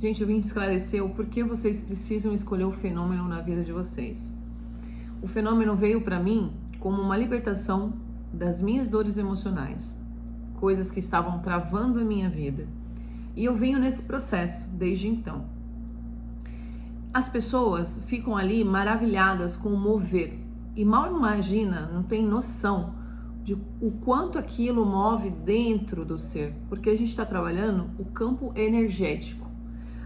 Gente, eu vim esclarecer o porquê vocês precisam escolher o fenômeno na vida de vocês. O fenômeno veio para mim como uma libertação das minhas dores emocionais, coisas que estavam travando a minha vida. E eu venho nesse processo desde então. As pessoas ficam ali maravilhadas com o mover e mal imagina, não tem noção de o quanto aquilo move dentro do ser, porque a gente está trabalhando o campo energético,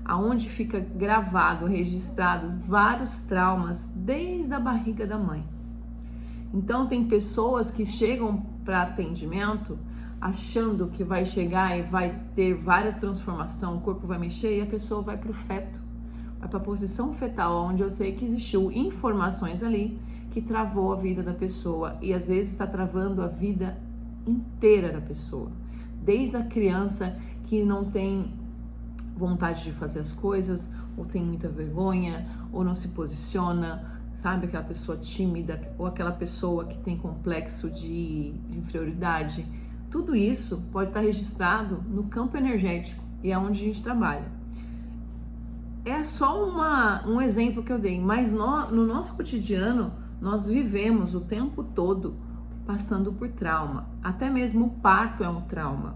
aonde fica gravado, registrado vários traumas desde a barriga da mãe. Então tem pessoas que chegam para atendimento achando que vai chegar e vai ter várias transformações, o corpo vai mexer e a pessoa vai para o feto, vai para a posição fetal, onde eu sei que existiu informações ali que travou a vida da pessoa e às vezes está travando a vida inteira da pessoa, desde a criança que não tem vontade de fazer as coisas, ou tem muita vergonha, ou não se posiciona, sabe, aquela pessoa tímida, ou aquela pessoa que tem complexo de inferioridade. Tudo isso pode estar registrado no campo energético e é onde a gente trabalha. É só um exemplo que eu dei, mas no nosso cotidiano nós vivemos o tempo todo passando por trauma. Até mesmo o parto é um trauma.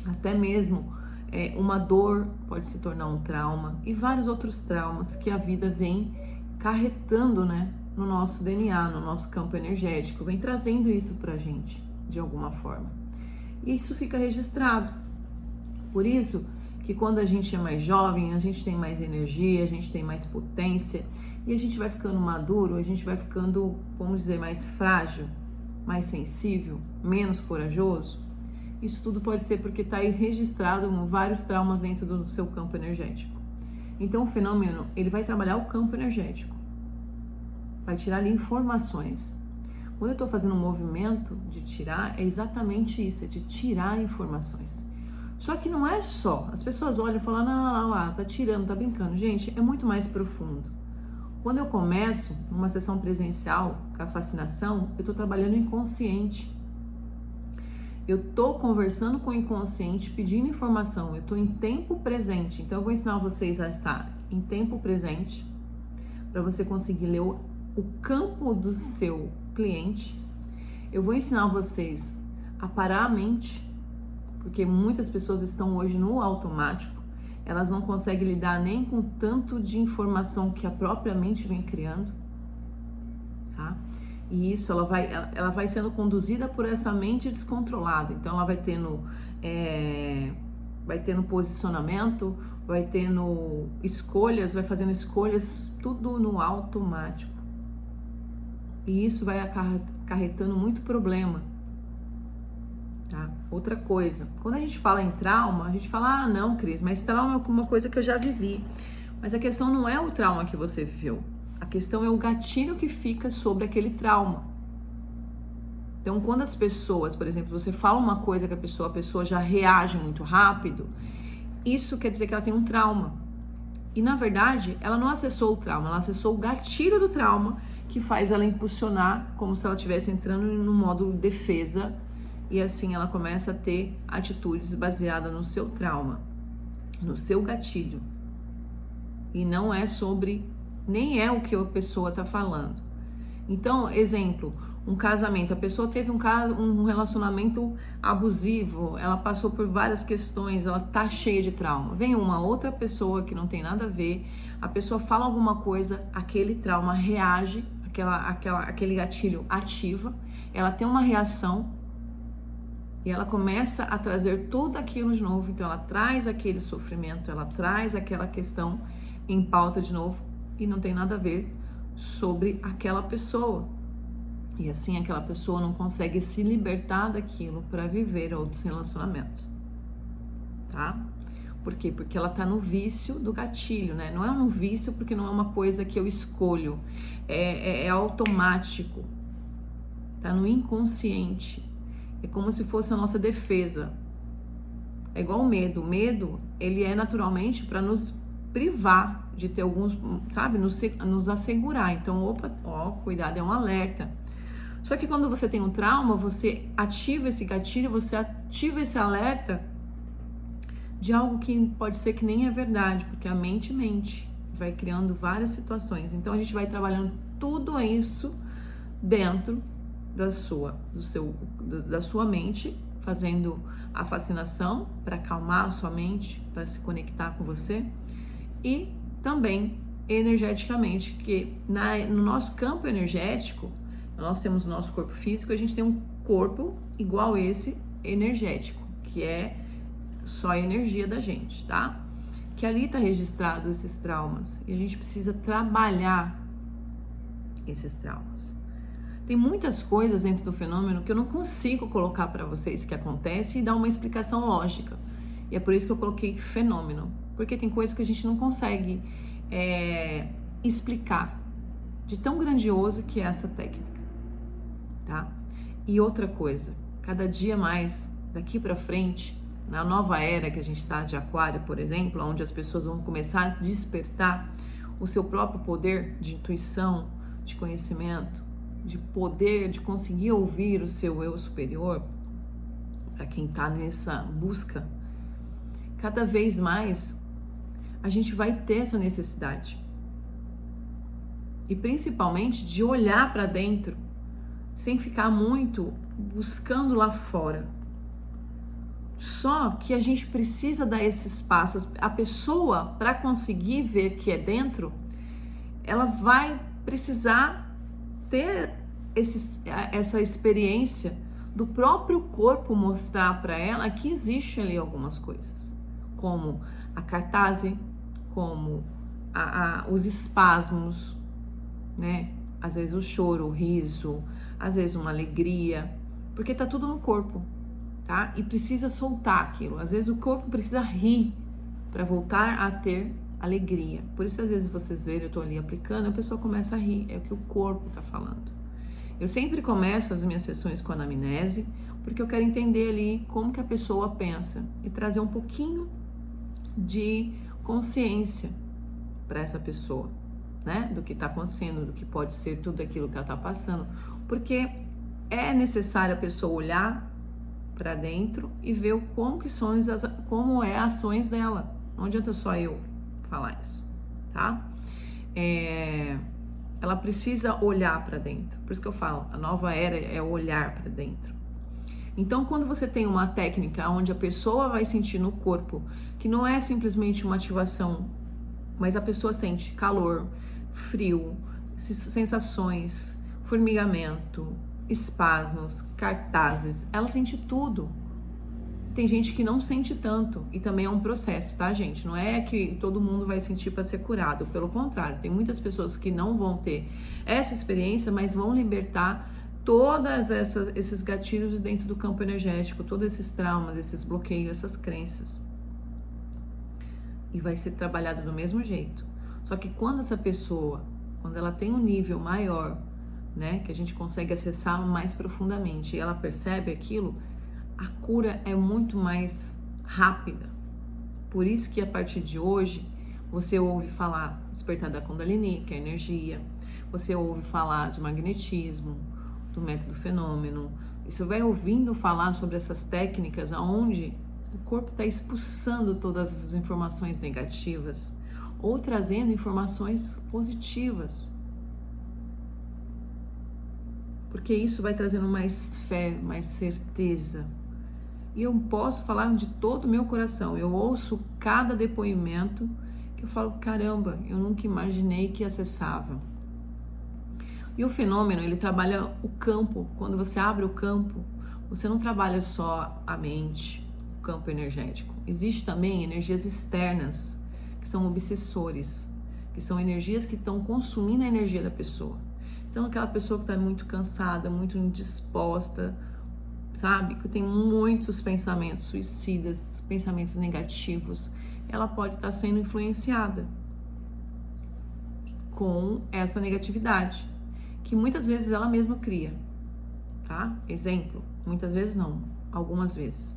Até mesmo uma dor pode se tornar um trauma e vários outros traumas que a vida vem carretando, né, no nosso DNA, no nosso campo energético, vem trazendo isso pra gente de alguma forma. E isso fica registrado. Por isso que quando a gente é mais jovem, a gente tem mais energia, a gente tem mais potência e a gente vai ficando maduro, a gente vai ficando, vamos dizer, mais frágil, mais sensível, menos corajoso. Isso tudo pode ser porque está aí registrado vários traumas dentro do seu campo energético. Então o fenômeno, ele vai trabalhar o campo energético, vai tirar ali informações. Quando eu estou fazendo um movimento de tirar, é exatamente isso, é de tirar informações. Só que não é só, as pessoas olham e falam, não, lá, tá tirando, tá brincando. Gente, é muito mais profundo. Quando eu começo uma sessão presencial com a fascinação, eu estou trabalhando inconsciente. Eu estou conversando com o inconsciente, pedindo informação, eu estou em tempo presente. Então eu vou ensinar vocês a estar em tempo presente, para você conseguir ler o campo do seu cliente. Eu vou ensinar vocês a parar a mente, porque muitas pessoas estão hoje no automático, elas não conseguem lidar nem com tanto de informação que a própria mente vem criando, tá? E isso ela vai sendo conduzida por essa mente descontrolada. Então ela vai tendo posicionamento, vai tendo escolhas, vai fazendo escolhas, tudo no automático. E isso vai acarretando muito problema. Tá? Outra coisa, quando a gente fala em trauma, a gente fala, ah não, Cris, mas trauma é uma coisa que eu já vivi. Mas a questão não é o trauma que você viveu. A questão é o gatilho que fica sobre aquele trauma. Então, quando as pessoas, por exemplo, você fala uma coisa que a pessoa já reage muito rápido, isso quer dizer que ela tem um trauma. E, na verdade, ela não acessou o trauma, ela acessou o gatilho do trauma que faz ela impulsionar como se ela estivesse entrando no modo defesa e assim ela começa a ter atitudes baseadas no seu trauma, no seu gatilho. E não é sobre... nem é o que a pessoa está falando. Então, exemplo, um casamento, a pessoa teve um relacionamento abusivo, ela passou por várias questões, ela tá cheia de trauma. Vem uma outra pessoa que não tem nada a ver, a pessoa fala alguma coisa, aquele trauma reage, aquele gatilho ativa, ela tem uma reação e ela começa a trazer tudo aquilo de novo. Então ela traz aquele sofrimento, ela traz aquela questão em pauta de novo, e não tem nada a ver sobre aquela pessoa. E assim aquela pessoa não consegue se libertar daquilo para viver outros relacionamentos. Tá? Por quê? Porque ela tá no vício do gatilho, né? Não é um vício porque não é uma coisa que eu escolho. É automático. Tá no inconsciente. É como se fosse a nossa defesa. É igual o medo. O medo, ele é naturalmente para nos privar de ter alguns, sabe, nos assegurar. Então, cuidado, é um alerta. Só que quando você tem um trauma, você ativa esse gatilho, você ativa esse alerta de algo que pode ser que nem é verdade, porque a mente mente, vai criando várias situações. Então a gente vai trabalhando tudo isso dentro da sua mente, fazendo a fascinação para acalmar a sua mente, para se conectar com você, e também energeticamente, que no nosso campo energético, nós temos o nosso corpo físico, a gente tem um corpo igual esse energético, que é só a energia da gente, tá? Que ali tá registrado esses traumas e a gente precisa trabalhar esses traumas. Tem muitas coisas dentro do fenômeno que eu não consigo colocar para vocês que acontece e dar uma explicação lógica. E é por isso que eu coloquei fenômeno, porque tem coisas que a gente não consegue explicar de tão grandioso que é essa técnica, tá? E outra coisa, cada dia mais, daqui para frente, na nova era que a gente está de Aquário, por exemplo, onde as pessoas vão começar a despertar o seu próprio poder de intuição, de conhecimento, de poder, de conseguir ouvir o seu eu superior, para quem está nessa busca, cada vez mais a gente vai ter essa necessidade. E principalmente de olhar para dentro, sem ficar muito buscando lá fora. Só que a gente precisa dar esses passos. A pessoa, para conseguir ver que é dentro, ela vai precisar ter essa experiência do próprio corpo mostrar para ela que existe ali algumas coisas, como a cartase, como os espasmos, né? Às vezes o choro, o riso, às vezes uma alegria, porque tá tudo no corpo, tá? E precisa soltar aquilo. Às vezes o corpo precisa rir para voltar a ter alegria. Por isso, às vezes vocês verem, eu tô ali aplicando, a pessoa começa a rir, é o que o corpo tá falando. Eu sempre começo as minhas sessões com anamnese, porque eu quero entender ali como que a pessoa pensa e trazer um pouquinho de consciência para essa pessoa, né? Do que está acontecendo, do que pode ser tudo aquilo que ela está passando, porque é necessário a pessoa olhar para dentro e ver como é as ações dela. Não adianta só eu falar isso, tá? Ela precisa olhar para dentro. Por isso que eu falo, a nova era é olhar para dentro. Então, quando você tem uma técnica onde a pessoa vai sentir no corpo, que não é simplesmente uma ativação, mas a pessoa sente calor, frio, sensações, formigamento, espasmos, cartazes, ela sente tudo. Tem gente que não sente tanto e também é um processo, tá, gente? Não é que todo mundo vai sentir para ser curado, pelo contrário, tem muitas pessoas que não vão ter essa experiência, mas vão libertar todas esses gatilhos dentro do campo energético, todos esses traumas, esses bloqueios, essas crenças. E vai ser trabalhado do mesmo jeito. Só que quando essa pessoa, quando ela tem um nível maior, né, que a gente consegue acessar mais profundamente e ela percebe aquilo, a cura é muito mais rápida. Por isso que a partir de hoje, você ouve falar despertar da Kundalini, que é energia, você ouve falar de magnetismo, do método fenômeno, e você vai ouvindo falar sobre essas técnicas onde o corpo está expulsando todas as informações negativas ou trazendo informações positivas. Porque isso vai trazendo mais fé, mais certeza. E eu posso falar de todo o meu coração. Eu ouço cada depoimento que eu falo, caramba, eu nunca imaginei que acessava. E o fenômeno, ele trabalha o campo. Quando você abre o campo, você não trabalha só a mente, o campo energético. Existe também energias externas, que são obsessores, que são energias que estão consumindo a energia da pessoa. Então, aquela pessoa que está muito cansada, muito indisposta, sabe? Que tem muitos pensamentos suicidas, pensamentos negativos, ela pode estar sendo influenciada com essa negatividade, que muitas vezes ela mesma cria, tá? Exemplo, muitas vezes não, algumas vezes.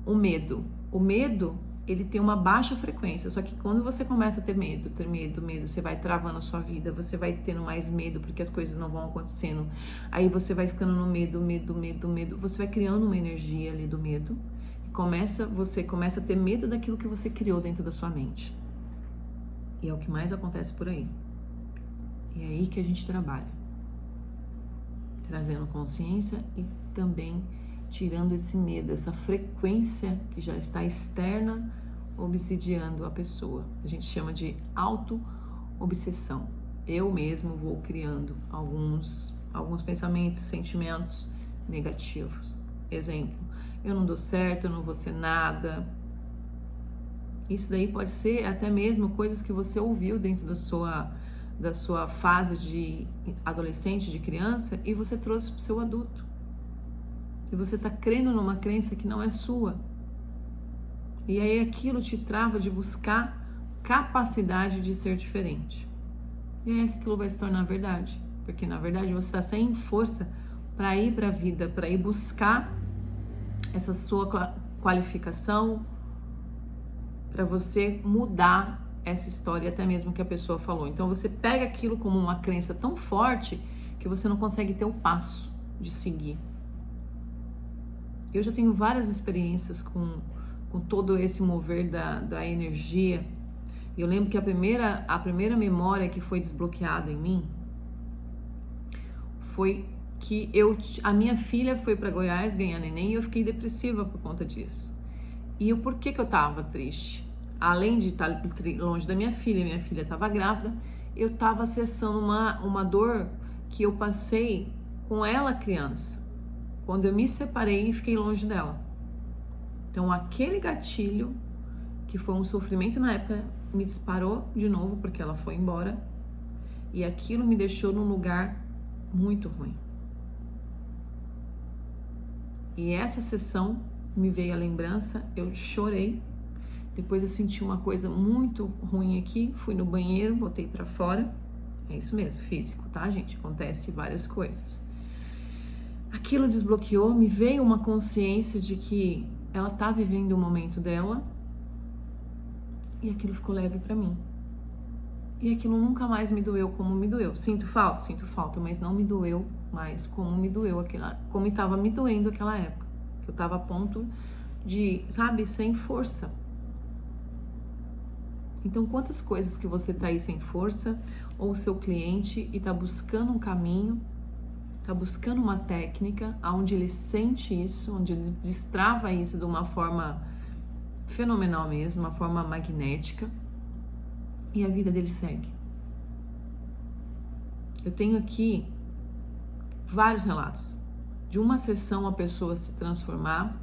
O medo, ele tem uma baixa frequência, só que quando você começa a ter medo, você vai travando a sua vida, você vai tendo mais medo porque as coisas não vão acontecendo, aí você vai ficando no medo, você vai criando uma energia ali do medo, Você começa a ter medo daquilo que você criou dentro da sua mente. E é o que mais acontece por aí. E é aí que a gente trabalha. Trazendo consciência e também tirando esse medo, essa frequência que já está externa, obsidiando a pessoa. A gente chama de auto-obsessão. Eu mesmo vou criando alguns pensamentos, sentimentos negativos. Exemplo, eu não dou certo, eu não vou ser nada. Isso daí pode ser até mesmo coisas que você ouviu dentro da sua fase de adolescente, de criança, e você trouxe para o seu adulto. E você está crendo numa crença que não é sua. E aí aquilo te trava de buscar capacidade de ser diferente. E aí aquilo vai se tornar verdade. Porque na verdade você está sem força para ir para a vida, para ir buscar essa sua qualificação, para você mudar essa história, até mesmo que a pessoa falou. Então você pega aquilo como uma crença tão forte que você não consegue ter o passo de seguir. Eu já tenho várias experiências com todo esse mover da energia. Eu lembro que a primeira memória que foi desbloqueada em mim foi que a minha filha foi para Goiás ganhar neném e eu fiquei depressiva por conta disso. E por que eu tava triste? Além de estar longe da minha filha estava grávida, eu estava acessando uma dor que eu passei com ela criança, quando eu me separei e fiquei longe dela. Então aquele gatilho, que foi um sofrimento na época, me disparou de novo porque ela foi embora, e aquilo me deixou num lugar muito ruim. E essa sessão me veio a lembrança, eu chorei. Depois eu senti uma coisa muito ruim aqui, fui no banheiro, botei pra fora. É isso mesmo, físico, tá, gente? Acontece várias coisas. Aquilo desbloqueou, me veio uma consciência de que ela tá vivendo o momento dela, e aquilo ficou leve pra mim. E aquilo nunca mais me doeu como me doeu. Sinto falta, mas não me doeu mais como me doeu como estava me doendo aquela época. Eu tava a ponto de, sabe, sem força. Então, quantas coisas que você tá aí sem força, ou o seu cliente, e tá buscando um caminho, tá buscando uma técnica, onde ele sente isso, onde ele destrava isso de uma forma fenomenal mesmo, uma forma magnética, e a vida dele segue. Eu tenho aqui vários relatos. De uma sessão a pessoa se transformar,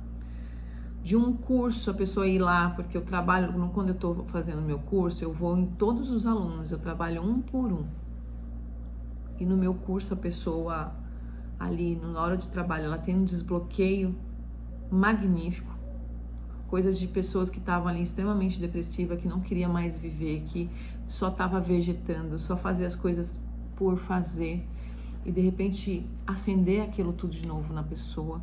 de um curso a pessoa ir lá, porque eu trabalho, quando eu estou fazendo meu curso, eu vou em todos os alunos, eu trabalho um por um. E no meu curso a pessoa ali, na hora de trabalho, ela tem um desbloqueio magnífico. Coisas de pessoas que estavam ali extremamente depressiva, que não queria mais viver, que só estava vegetando, só fazia as coisas por fazer, e de repente acender aquilo tudo de novo na pessoa.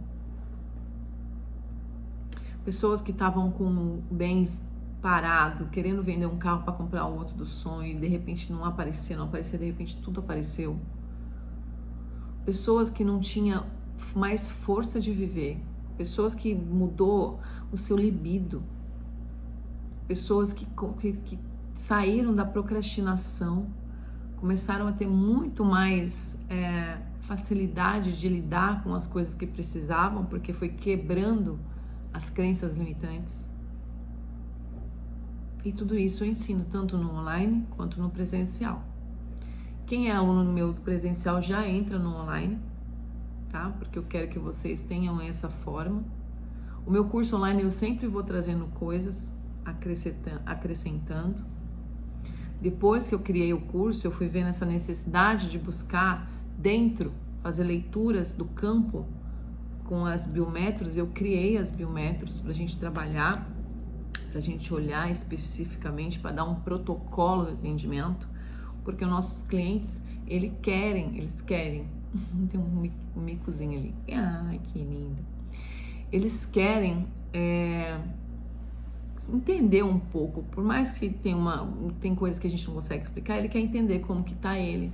Pessoas que estavam com bens parados, querendo vender um carro para comprar um outro do sonho, e de repente não aparecia, de repente tudo apareceu. Pessoas que não tinham mais força de viver, pessoas que mudou o seu libido, pessoas que saíram da procrastinação, começaram a ter muito mais facilidade de lidar com as coisas que precisavam, porque foi quebrando as crenças limitantes. E tudo isso eu ensino tanto no online quanto no presencial. Quem é aluno no meu presencial já entra no online, tá? Porque eu quero que vocês tenham essa forma. O meu curso online eu sempre vou trazendo coisas, acrescentando. Depois que eu criei o curso, eu fui vendo essa necessidade de buscar dentro, fazer leituras do campo com as biométros. Eu criei as biométros para a gente trabalhar, para a gente olhar especificamente, para dar um protocolo de atendimento, porque os nossos clientes, eles querem, tem um micozinho ali, ai que lindo, eles querem entender um pouco, por mais que tem coisas que a gente não consegue explicar, ele quer entender como que tá ele.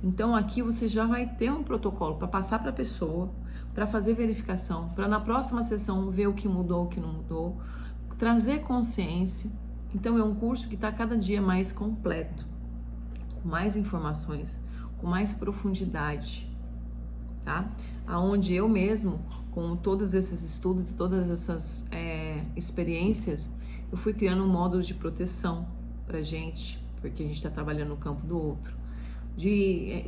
Então aqui você já vai ter um protocolo para passar para a pessoa, para fazer verificação, para na próxima sessão ver o que mudou, o que não mudou, trazer consciência. Então é um curso que está cada dia mais completo, com mais informações, com mais profundidade, tá? Aonde eu mesmo, com todos esses estudos e todas essas experiências, eu fui criando um módulo de proteção pra gente, porque a gente está trabalhando no campo do outro, de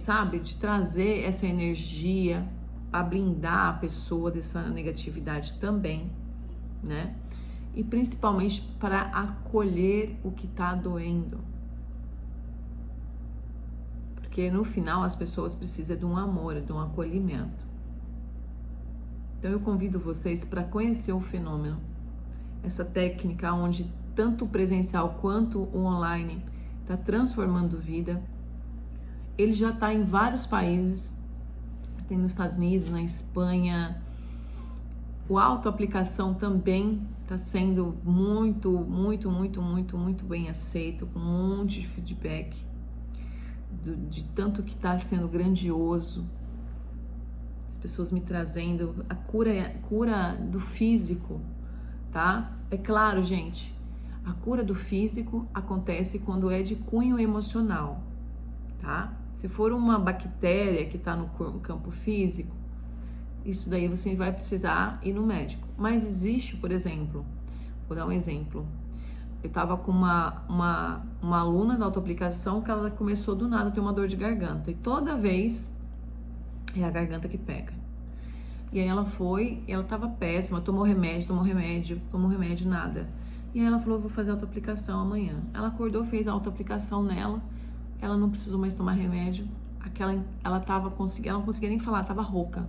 trazer essa energia a blindar a pessoa dessa negatividade também, né? E principalmente para acolher o que está doendo. Porque no final as pessoas precisam de um amor, de um acolhimento. Então eu convido vocês para conhecer o fenômeno, essa técnica onde tanto o presencial quanto o online está transformando vida. Ele já está em vários países, tem nos Estados Unidos, na Espanha. O autoaplicação também está sendo muito bem aceito, com um monte de feedback, de tanto que está sendo grandioso. As pessoas me trazendo a cura do físico, tá? É claro, gente, a cura do físico acontece quando é de cunho emocional, tá? Se for uma bactéria que está no campo físico, isso daí você vai precisar ir no médico. Mas existe, por exemplo, vou dar um exemplo. Eu estava com uma aluna da autoaplicação que ela começou do nada a ter uma dor de garganta. E toda vez é a garganta que pega. E aí ela estava péssima, tomou remédio, nada. E aí ela falou, vou fazer autoaplicação amanhã. Ela acordou, fez a autoaplicação nela, ela não precisou mais tomar remédio. Ela não conseguia nem falar, estava rouca.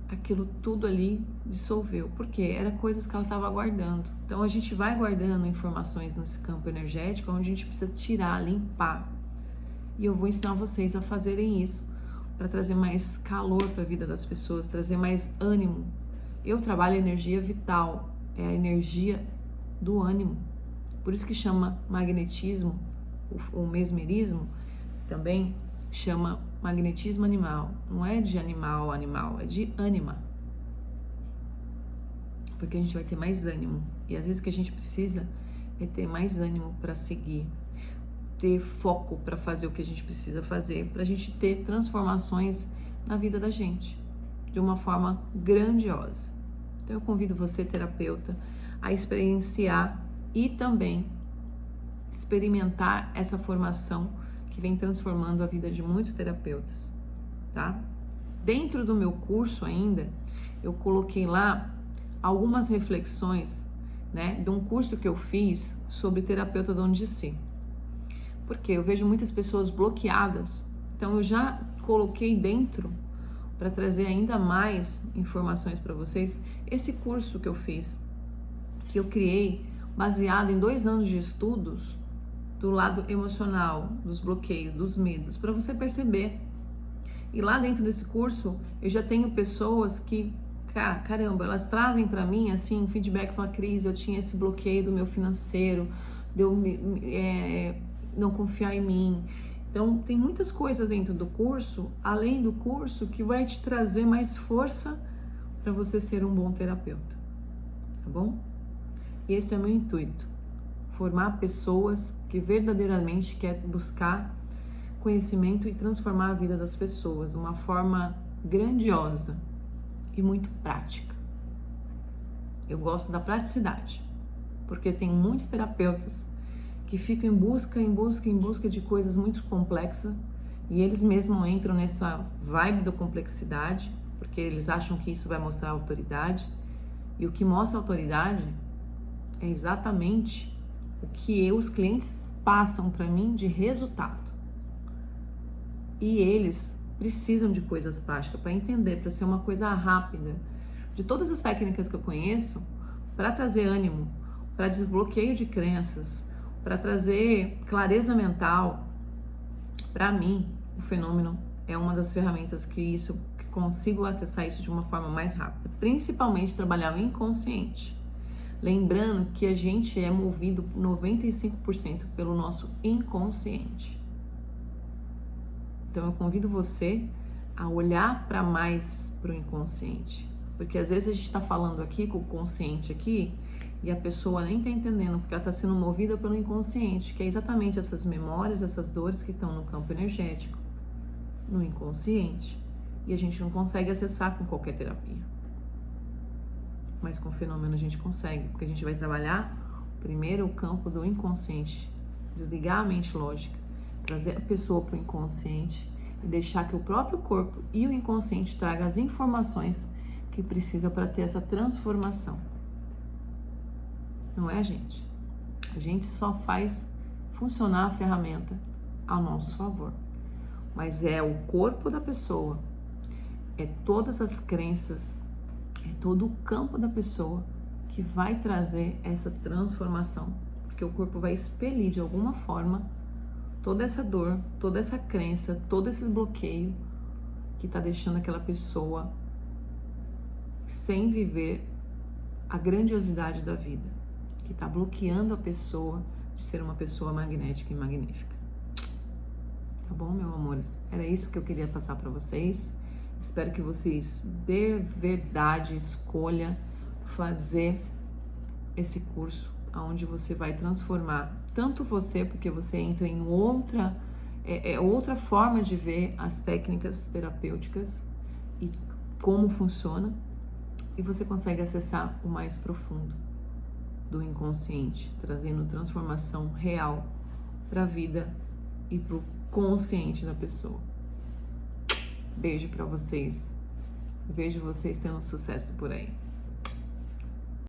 Aquilo tudo ali dissolveu, porque era coisas que ela estava guardando. Então a gente vai guardando informações nesse campo energético, onde a gente precisa tirar, limpar. E eu vou ensinar vocês a fazerem isso, para trazer mais calor para a vida das pessoas, trazer mais ânimo. Eu trabalho energia vital, é a energia do ânimo. Por isso que chama magnetismo, o mesmerismo também chama magnetismo animal. Não é de animal, é de ânima. Porque a gente vai ter mais ânimo. E às vezes o que a gente precisa é ter mais ânimo para seguir, ter foco para fazer o que a gente precisa fazer, para a gente ter transformações na vida da gente, de uma forma grandiosa. Então eu convido você, terapeuta, a experienciar e também experimentar essa formação que vem transformando a vida de muitos terapeutas, tá? Dentro do meu curso ainda, eu coloquei lá algumas reflexões, né, de um curso que eu fiz sobre terapeuta dono de si. Porque eu vejo muitas pessoas bloqueadas, então eu já coloquei dentro, para trazer ainda mais informações para vocês, esse curso que eu fiz, que eu criei baseado em 2 anos de estudos do lado emocional, dos bloqueios, dos medos, para você perceber. E lá dentro desse curso, eu já tenho pessoas que, caramba, elas trazem para mim, assim, feedback, falam, Cris, eu tinha esse bloqueio do meu financeiro, não confiar em mim. Então, tem muitas coisas dentro do curso, além do curso, que vai te trazer mais força para você ser um bom terapeuta, tá bom? E esse é o meu intuito, formar pessoas que verdadeiramente querem buscar conhecimento e transformar a vida das pessoas de uma forma grandiosa e muito prática. Eu gosto da praticidade, porque tem muitos terapeutas que ficam em busca de coisas muito complexas, e eles mesmos entram nessa vibe da complexidade, porque eles acham que isso vai mostrar autoridade, e o que mostra autoridade é exatamente o que os clientes passam para mim de resultado. E eles precisam de coisas práticas para entender, para ser uma coisa rápida. De todas as técnicas que eu conheço, para trazer ânimo, para desbloqueio de crenças, para trazer clareza mental, para mim, o fenômeno é uma das ferramentas que consigo acessar isso de uma forma mais rápida, principalmente trabalhar o inconsciente. Lembrando que a gente é movido 95% pelo nosso inconsciente. Então eu convido você a olhar para mais para o inconsciente. Porque às vezes a gente está falando aqui com o consciente aqui e a pessoa nem está entendendo, porque ela está sendo movida pelo inconsciente, que é exatamente essas memórias, essas dores que estão no campo energético, no inconsciente, e a gente não consegue acessar com qualquer terapia. Mas com o fenômeno a gente consegue, porque a gente vai trabalhar primeiro o campo do inconsciente, desligar a mente lógica, trazer a pessoa para o inconsciente e deixar que o próprio corpo e o inconsciente tragam as informações que precisa para ter essa transformação. Não é, gente? A gente só faz funcionar a ferramenta a nosso favor. Mas é o corpo da pessoa, é todas as crenças, é todo o campo da pessoa que vai trazer essa transformação. Porque o corpo vai expelir de alguma forma toda essa dor, toda essa crença, todo esse bloqueio que está deixando aquela pessoa sem viver a grandiosidade da vida, que está bloqueando a pessoa de ser uma pessoa magnética e magnífica. Tá bom, meus amores? Era isso que eu queria passar para vocês. Espero que vocês de verdade escolha fazer esse curso, onde você vai transformar tanto você, porque você entra em outra forma de ver as técnicas terapêuticas e como funciona, e você consegue acessar o mais profundo do inconsciente, trazendo transformação real para a vida e para o consciente da pessoa. Beijo para vocês. Vejo vocês tendo sucesso por aí.